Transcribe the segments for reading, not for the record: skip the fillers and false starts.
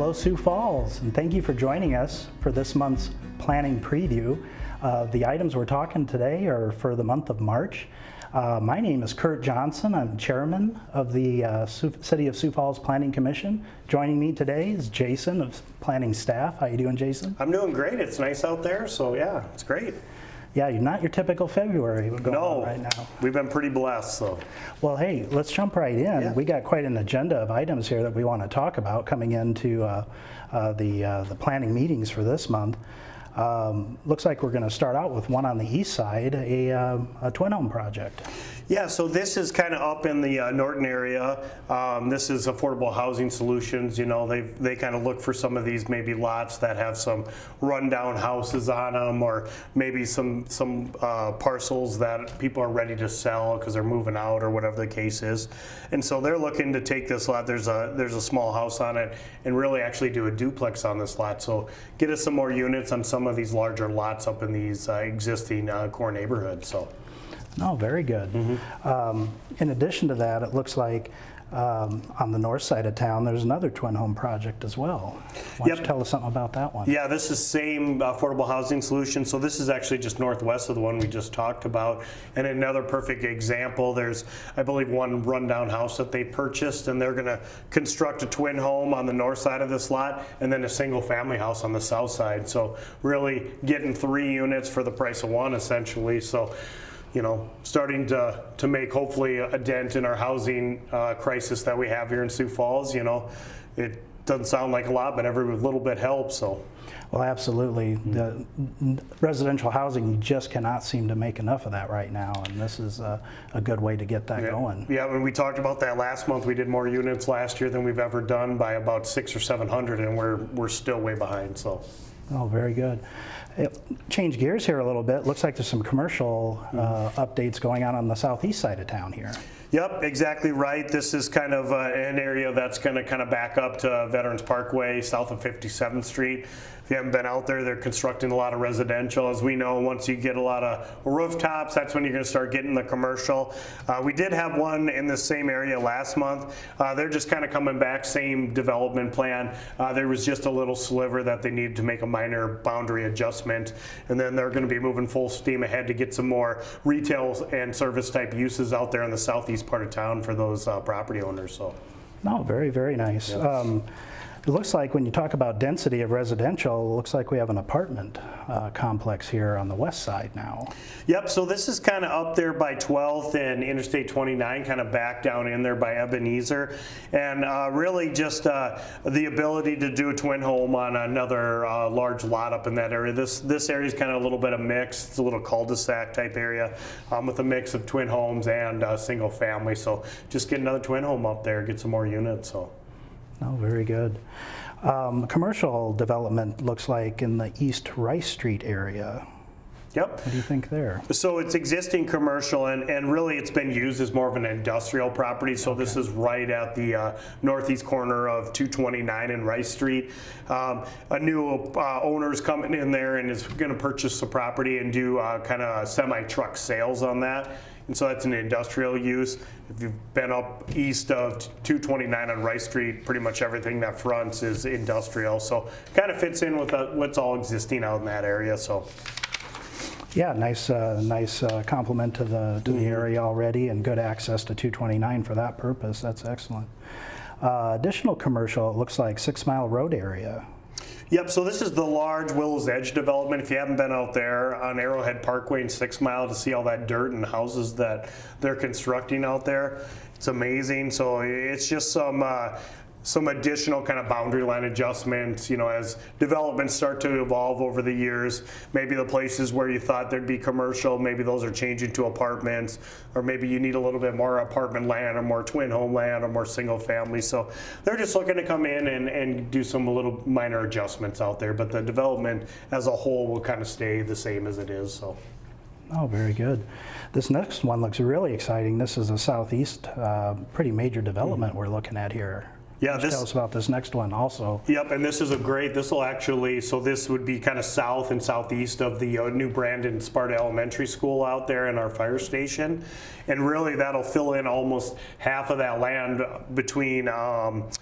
Hello, Sioux Falls, and thank you for joining us for this month's planning preview. The items we're talking today are for the month of March. My name is Kurt Johnson. I'm chairman of the City of Sioux Falls Planning Commission. Joining me today is Jason of planning staff. How you doing, Jason? I'm doing great. It's nice out there, so yeah, it's great. Yeah, you're not your typical February going on right now. We've been pretty blessed, so. Well, hey, let's jump right in. Yeah. We got quite an agenda of items here that we want to talk about coming into the planning meetings for this month. Looks like we're going to start out with one on the east side, a twin home project. Yeah, so this is kind of up in the Norton area. This is Affordable Housing Solutions. You know, they kind of look for some of these maybe lots that have some rundown houses on them, or maybe some parcels that people are ready to sell because they're moving out or whatever the case is. And so they're looking to take this lot. There's a small house on it, and really actually do a duplex on this lot. So get us some more units on some of these larger lots up in these existing core neighborhoods. So. Oh, very good. Mm-hmm. In addition to that, it looks like on the north side of town, there's another twin home project as well. Why don't you tell us something about that one? Yeah, this is same affordable housing solution. So this is actually just northwest of the one we just talked about. And another perfect example, there's, I believe, one rundown house that they purchased, and they're gonna construct a twin home on the north side of this lot, and then a single family house on the south side. So really getting 3 units for the price of 1, essentially. So, you know, starting to make hopefully a dent in our housing crisis that we have here in Sioux Falls. You know, it doesn't sound like a lot, but every little bit helps. So. Well, absolutely. The residential housing, you just cannot seem to make enough of that right now, and this is a good way to get that going. Yeah, when we talked about that last month, we did more units last year than we've ever done by about 600 or 700, and we're still way behind. So. Oh, very good. Change gears here a little bit. Looks like there's some commercial updates going on the southeast side of town here. Yep, exactly right. This is kind of an area that's going to kind of back up to Veterans Parkway, south of 57th Street. If you haven't been out there, they're constructing a lot of residential. As we know, once you get a lot of rooftops, that's when you're going to start getting the commercial. We did have one in the same area last month. They're just kind of coming back, same development plan. There was just a little sliver that they needed to make a minor boundary adjustment, and then they're going to be moving full steam ahead to get some more retail and service type uses out there in the southeast part of town for those property owners. So. No, very, very nice. Yep. It looks like when you talk about density of residential, it looks like we have an apartment complex here on the west side now. Yep, so this is kind of up there by 12th and Interstate 29, kind of back down in there by Ebenezer. And really just the ability to do a twin home on another large lot up in that area. This area is kind of a little bit of mix. It's a little cul-de-sac type area with a mix of twin homes and single family. So just get another twin home up there, get some more units. So. Oh, very good. Commercial development looks like in the East Rice Street area. Yep. What do you think there? So it's existing commercial, and really it's been used as more of an industrial property. So this is right at the northeast corner of 229 and Rice Street. A new owner's coming in there and is going to purchase the property and do kind of semi-truck sales on that. And so that's an industrial use. If you've been up east of 229 on Rice Street, pretty much everything that fronts is industrial. So kind of fits in with what's all existing out in that area. So. Yeah, nice complement to the area already, and good access to 229 for that purpose. That's excellent. Additional commercial, it looks like 6 Mile Road area. Yep, so this is the large Willow's Edge development. If you haven't been out there on Arrowhead Parkway and 6 Mile to see all that dirt and houses that they're constructing out there, it's amazing. So it's just some additional kind of boundary line adjustments, you know, as developments start to evolve over the years. Maybe the places where you thought there'd be commercial, maybe those are changing to apartments, or maybe you need a little bit more apartment land or more twin home land or more single family. So they're just looking to come in and do some little minor adjustments out there, but the development as a whole will kind of stay the same as it is. So. Oh, very good. This next one looks really exciting. This is a southeast, pretty major development we're looking at here. Yeah, Tell us about this next one also. Yep, and this will actually, so this would be kind of south and southeast of the new Brandon Sparta Elementary School out there in our fire station. And really that'll fill in almost half of that land between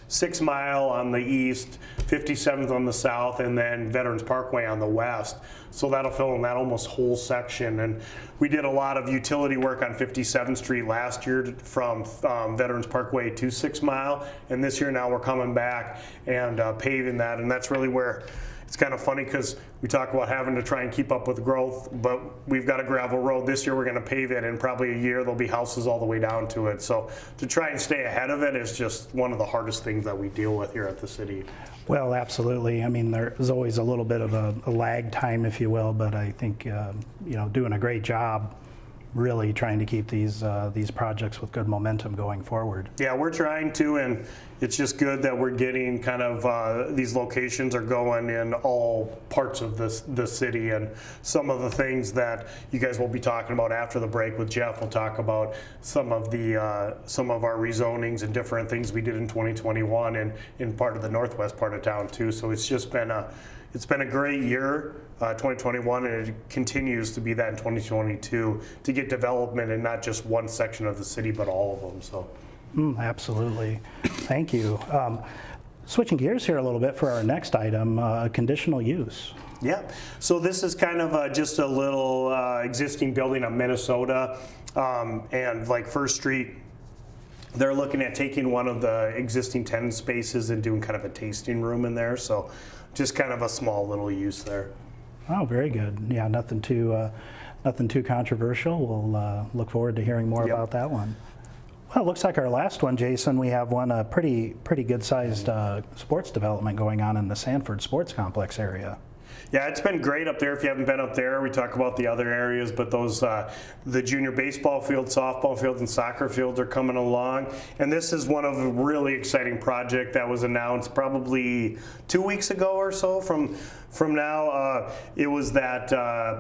6 Mile on the east, 57th on the south, and then Veterans Parkway on the west. So that'll fill in that almost whole section. And we did a lot of utility work on 57th Street last year from Veterans Parkway to 6 Mile. And this year now we're coming back and paving that. And that's really where it's kind of funny because we talk about having to try and keep up with growth, but we've got a gravel road. This year we're going to pave it, and probably a year there'll be houses all the way down to it. So to try and stay ahead of it is just one of the hardest things that we deal with here at the city. Well, absolutely. I mean, there's always a little bit of a lag time, if you will, but I think doing a great job really trying to keep these projects with good momentum going forward. Yeah, we're trying to, and it's just good that we're getting kind of these locations are going in all parts of the city, and some of the things that you guys will be talking about after the break with Jeff. We'll talk about some of our rezonings and different things we did in 2021 and in part of the northwest part of town too. So it's just been a great year, 2021, and it continues to be that in 2022 to get development in not just one section of the city, but all of them. So. Absolutely. Thank you. Switching gears here a little bit for our next item, conditional use. Yeah, so this is kind of just a little existing building on Minnesota and like First Street. They're looking at taking one of the existing tenant spaces and doing kind of a tasting room in there. So just kind of a small little use there. Oh, very good. Yeah, nothing too controversial. We'll look forward to hearing more about that one. Well, it looks like our last one, Jason, we have a pretty good-sized sports development going on in the Sanford Sports Complex area. Yeah, it's been great up there. If you haven't been up there, we talk about the other areas, but those the junior baseball field, softball fields, and soccer fields are coming along. And this is one of a really exciting project that was announced probably 2 weeks ago or so from now. It was that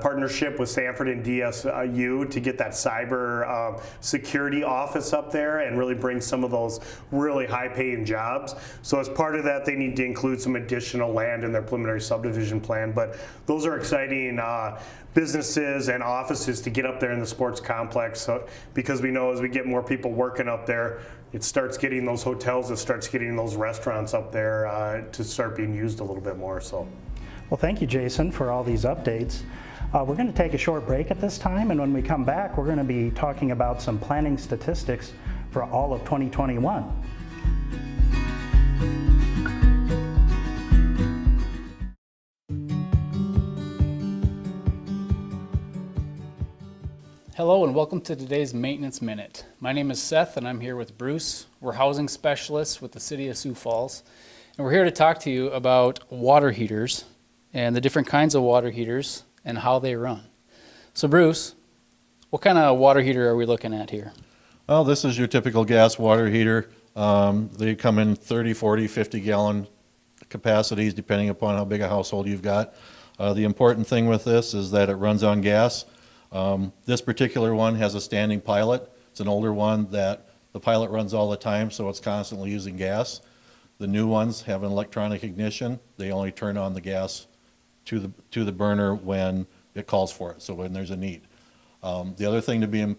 partnership with Sanford and DSU to get that cyber security office up there and really bring some of those really high-paying jobs. So as part of that, they need to include some additional land in their preliminary subdivision plan. But those are exciting businesses and offices to get up there in the sports complex, because we know as we get more people working up there, it starts getting those hotels, it starts getting those restaurants up there to start being used a little bit more. So. Well, thank you, Jason, for all these updates. We're going to take a short break at this time, and when we come back, we're going to be talking about some planning statistics for all of 2021. Hello and welcome to today's Maintenance Minute. My name is Seth and I'm here with Bruce. We're housing specialists with the City of Sioux Falls, and we're here to talk to you about water heaters and the different kinds of water heaters and how they run. So Bruce, what kind of water heater are we looking at here? Well, this is your typical gas water heater. They come in 30, 40, 50 gallon capacities depending upon how big a household you've got. The important thing with this is that it runs on gas. This particular one has a standing pilot. It's an older one that the pilot runs all the time, so it's constantly using gas. The new ones have an electronic ignition. They only turn on the gas to the burner when it calls for it, so when there's a need. The other thing to be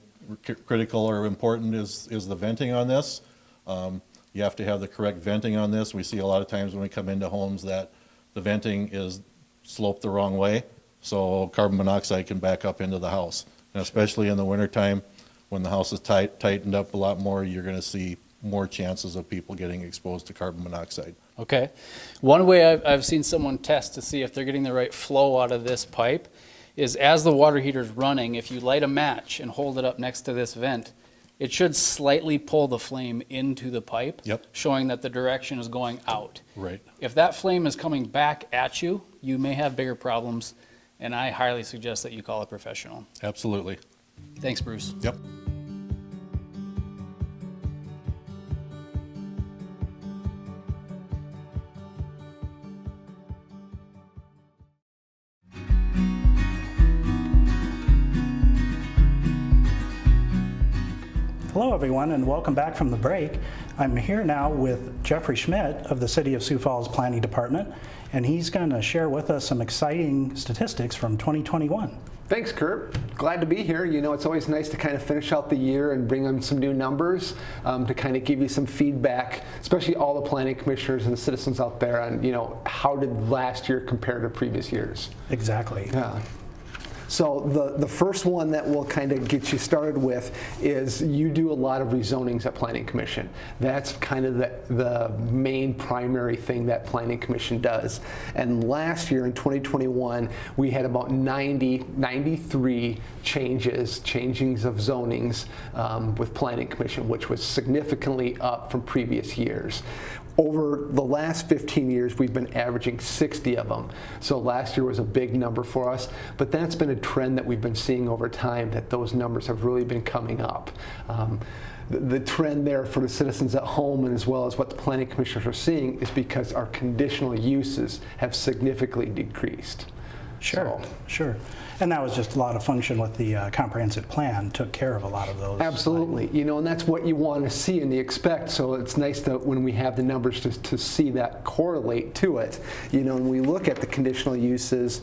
critical or important is the venting on this. You have to have the correct venting on this. We see a lot of times when we come into homes that the venting is sloped the wrong way, so carbon monoxide can back up into the house. And especially in the wintertime, when the house is tightened up a lot more, you're going to see more chances of people getting exposed to carbon monoxide. Okay. One way I've seen someone test to see if they're getting the right flow out of this pipe is as the water heater's running, if you light a match and hold it up next to this vent, it should slightly pull the flame into the pipe, Yep. showing that the direction is going out. Right. If that flame is coming back at you, you may have bigger problems, and I highly suggest that you call a professional. Absolutely. Thanks, Bruce. Yep. Hello, everyone, and welcome back from the break. I'm here now with Jeffrey Schmidt of the City of Sioux Falls Planning Department, and he's going to share with us some exciting statistics from 2021. Thanks, Kurt. Glad to be here. You know, it's always nice to kind of finish out the year and bring in some new numbers to kind of give you some feedback, especially all the planning commissioners and the citizens out there on, you know, how did last year compare to previous years? Exactly. Yeah. So the first one that we'll kind of get you started with is you do a lot of rezonings at Planning Commission. That's kind of the main primary thing that Planning Commission does. And last year in 2021, we had about 93 changings of zonings with Planning Commission, which was significantly up from previous years. Over the last 15 years, we've been averaging 60 of them. So last year was a big number for us, but that's been a trend that we've been seeing over time, that those numbers have really been coming up. The trend there for the citizens at home, and as well as what the planning commissioners are seeing, is because our conditional uses have significantly decreased. Sure, sure. And that was just a lot of function with the comprehensive plan, took care of a lot of those. Absolutely. You know, and that's what you want to see and you expect. So it's nice that when we have the numbers to see that correlate to it. You know, when we look at the conditional uses,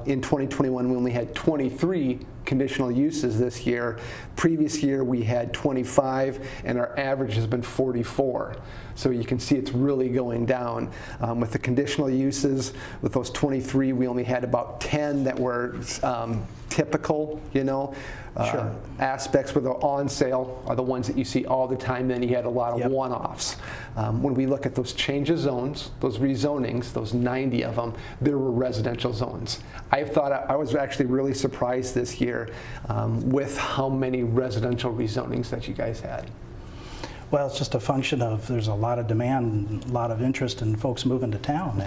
in 2021 we only had 23 conditional uses this year. Previous year we had 25, and our average has been 44. So you can see it's really going down. With the conditional uses, with those 23, we only had about 10 that were typical, you know. Sure. Aspects where the on sale are the ones that you see all the time. Then you had a lot of one-offs. When we look at those change of zones, those rezonings, those 90 of them, there were residential zones. I was actually really surprised this year with how many residential rezonings that you guys had. Well, it's just a function of there's a lot of demand, a lot of interest in folks moving to town,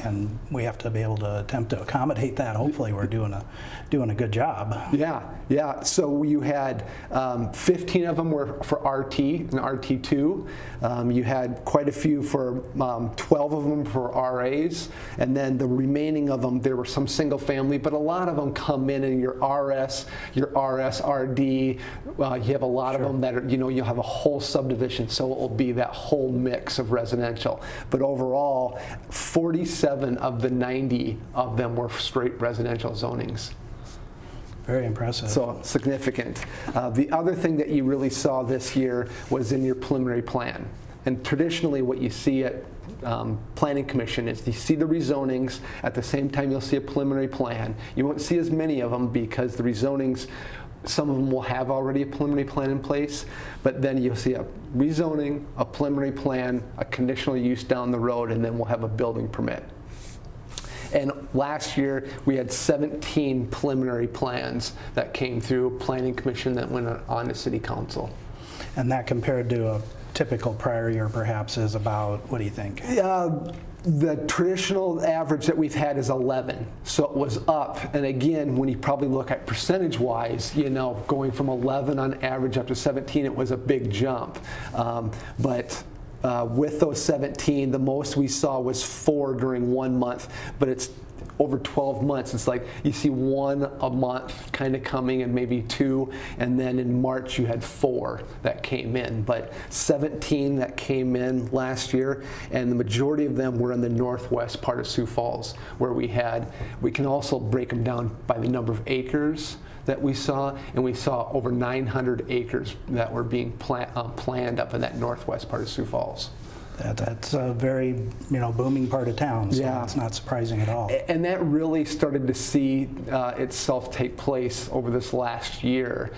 and we have to be able to attempt to accommodate that. Hopefully, we're doing a good job. Yeah. So you had 15 of them were for RT and RT2. You had quite a few for 12 of them for RAs, and then the remaining of them, there were some single family, but a lot of them come in your RS, your RD. You have a lot of them that are, you know, you'll have a whole subdivision. So it will be that whole mix of residential. But overall, 47 of the 90 of them were straight residential zonings. Very impressive. So significant. The other thing that you really saw this year was in your preliminary plan. And traditionally what you see at Planning Commission is you see the rezonings, at the same time you'll see a preliminary plan. You won't see as many of them because the rezonings, some of them will have already a preliminary plan in place, but then you'll see a rezoning, a preliminary plan, a conditional use down the road, and then we'll have a building permit. And last year we had 17 preliminary plans that came through Planning Commission that went on to City Council. And that compared to a typical prior year perhaps is about, what do you think? The traditional average that we've had is 11, so it was up. And again, when you probably look at percentage-wise, you know, going from 11 on average up to 17, it was a big jump. But with those 17, the most we saw was 4 during 1 month, but it's over 12 months, it's like you see 1 a month kind of coming, and maybe 2, and then in March you had 4 that came in, but 17 that came in last year, and the majority of them were in the northwest part of Sioux Falls, where we can also break them down by the number of acres that we saw, and we saw over 900 acres that were being planned up in that northwest part of Sioux Falls. That's a very, you know, booming part of town, so Yeah. it's not surprising at all. And that really started to see itself take place over this last year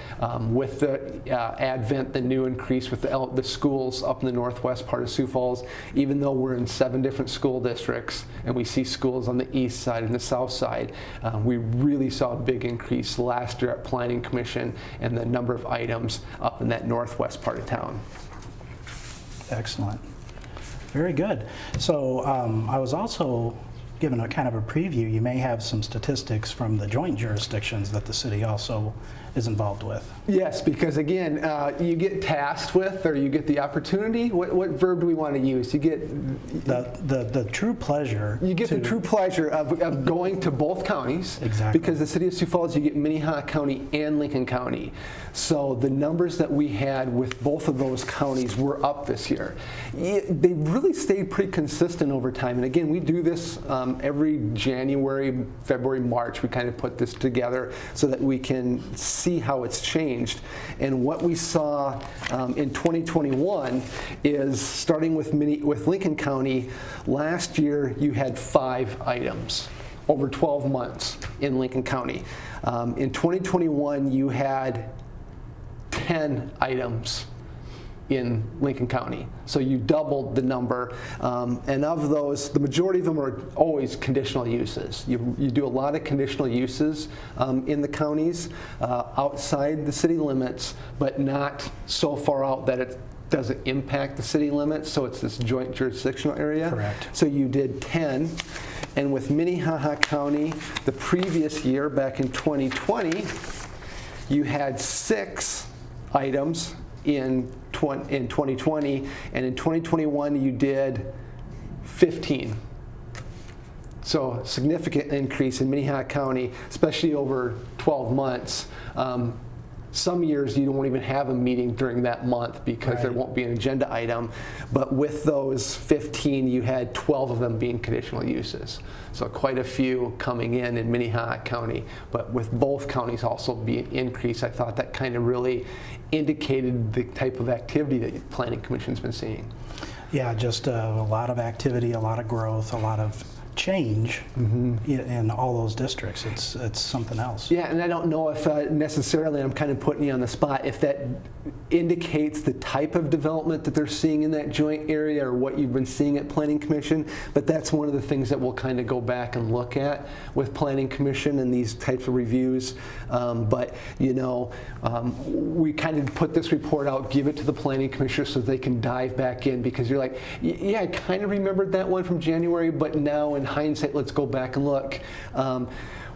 with the advent, the new increase with the schools up in the northwest part of Sioux Falls. Even though we're in 7 different school districts and we see schools on the east side and the south side, we really saw a big increase last year at Planning Commission and the number of items up in that northwest part of town. Excellent. Very good. So I was also given a kind of a preview. You may have some statistics from the joint jurisdictions that the city also is involved with. Yes, because again, you get tasked with, or you get the opportunity. What verb do we want to use? You get The true pleasure. You get the true pleasure of going to both counties. Exactly. Because the city of Sioux Falls, you get Minnehaha County and Lincoln County. So the numbers that we had with both of those counties were up this year. They really stayed pretty consistent over time. And again, we do this every January, February, March. We kind of put this together so that we can see how it's changed. And what we saw in 2021 is, starting with Lincoln County, last year you had 5 items over 12 months in Lincoln County. In 2021 you had 10 items in Lincoln County. So you doubled the number, and of those, the majority of them are always conditional uses. You do a lot of conditional uses in the counties outside the city limits, but not so far out that it doesn't impact the city limits, so it's this joint jurisdictional area. Correct. So you did 10, and with Minnehaha County, the previous year, back in 2020, you had 6 items in 2020, and in 2021 you did 15. So significant increase in Minnehaha County, especially over 12 months. Some years you won't even have a meeting during that month because there won't be an agenda item. But with those 15, you had 12 of them being conditional uses. So quite a few coming in Minnehaha County. But with both counties also being increased, I thought that kind of really indicated the type of activity that the Planning Commission's been seeing. Yeah, just a lot of activity, a lot of growth, a lot of change in all those districts. It's something else. Yeah, and I don't know if necessarily, I'm kind of putting you on the spot, if that indicates the type of development that they're seeing in that joint area or what you've been seeing at Planning Commission, but that's one of the things that we'll kind of go back and look at with Planning Commission and these types of reviews. But you know, we kind of put this report out, give it to the Planning Commissioner so they can dive back in, because you're like, yeah, I kind of remembered that one from January, but now in hindsight, let's go back and look.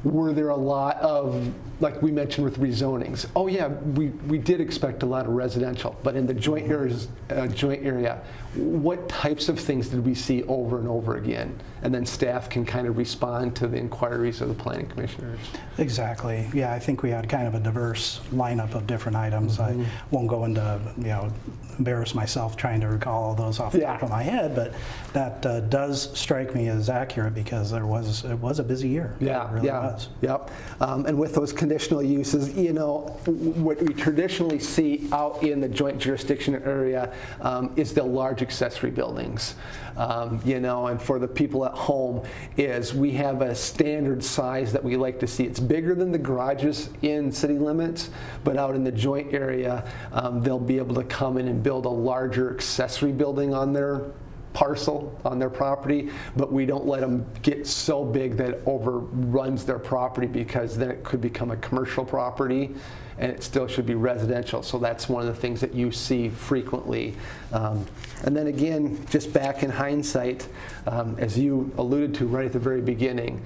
Were there a lot of, like we mentioned with rezonings? Oh yeah, we did expect a lot of residential, but in the joint area, what types of things did we see over and over again? And then staff can kind of respond to the inquiries of the planning commissioners. Exactly. Yeah, I think we had kind of a diverse lineup of different items. I won't go into, embarrass myself trying to recall all those off the top of my head, but that does strike me as accurate because it was a busy year. Yeah, it really was. Yep. And with those conditional uses, what we traditionally see out in the joint jurisdiction area is the large accessory buildings. And for the people at home, is we have a standard size that we like to see. It's bigger than the garages in city limits, but out in the joint area, they'll be able to come in and build a larger accessory building on their parcel, on their property, but we don't let them get so big that it overruns their property, because then it could become a commercial property and it still should be residential. So that's one of the things that you see frequently. And then again, just back in hindsight, as you alluded to right at the very beginning,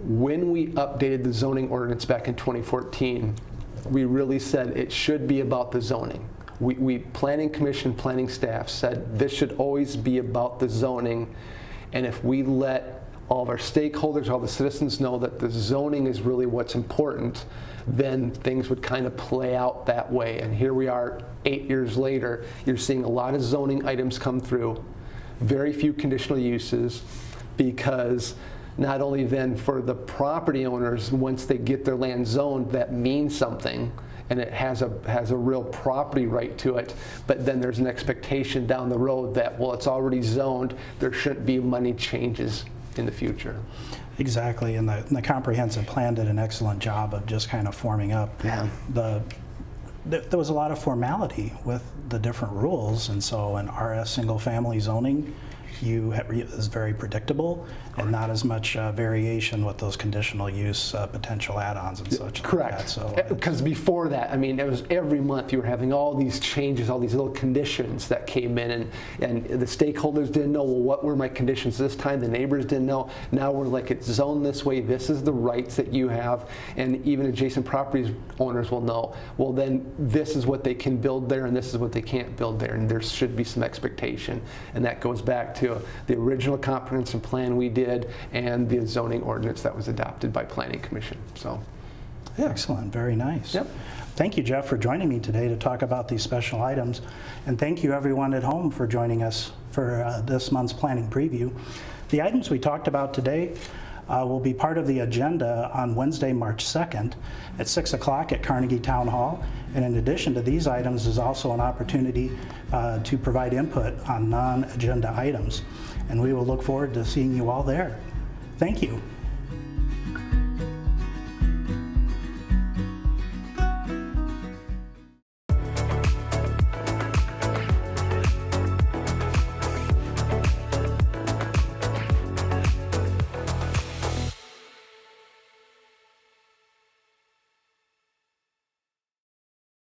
when we updated the zoning ordinance back in 2014, we really said it should be about the zoning. We Planning Commission, planning staff said this should always be about the zoning, and if we let all of our stakeholders, all the citizens know that the zoning is really what's important, then things would kind of play out that way. And here we are 8 years later, you're seeing a lot of zoning items come through, very few conditional uses, because not only then for the property owners, once they get their land zoned, that means something, and it has a real property right to it, but then there's an expectation down the road that, well, it's already zoned, there shouldn't be money changes in the future. Exactly, and the comprehensive plan did an excellent job of just kind of forming up. Yeah. There was a lot of formality with the different rules, and so an RS single family zoning is very predictable and not as much variation with those conditional use potential add-ons and such. Correct. Like that. So Because before that, I mean, it was every month you were having all these changes, all these little conditions that came in, and the stakeholders didn't know, well, what were my conditions this time? The neighbors didn't know. Now we're like, it's zoned this way. This is the rights that you have, and even adjacent properties owners will know. Well, then this is what they can build there, and this is what they can't build there, and there should be some expectation. And that goes back to the original comprehensive plan we did and the zoning ordinance that was adopted by Planning Commission. So, yeah. Excellent, very nice. Yep. Thank you, Jeff, for joining me today to talk about these special items. And thank you, everyone at home, for joining us for this month's planning preview. The items we talked about today will be part of the agenda on Wednesday, March 2nd at 6 o'clock at Carnegie Town Hall. And in addition to these items is also an opportunity to provide input on non-agenda items. And we will look forward to seeing you all there. Thank you.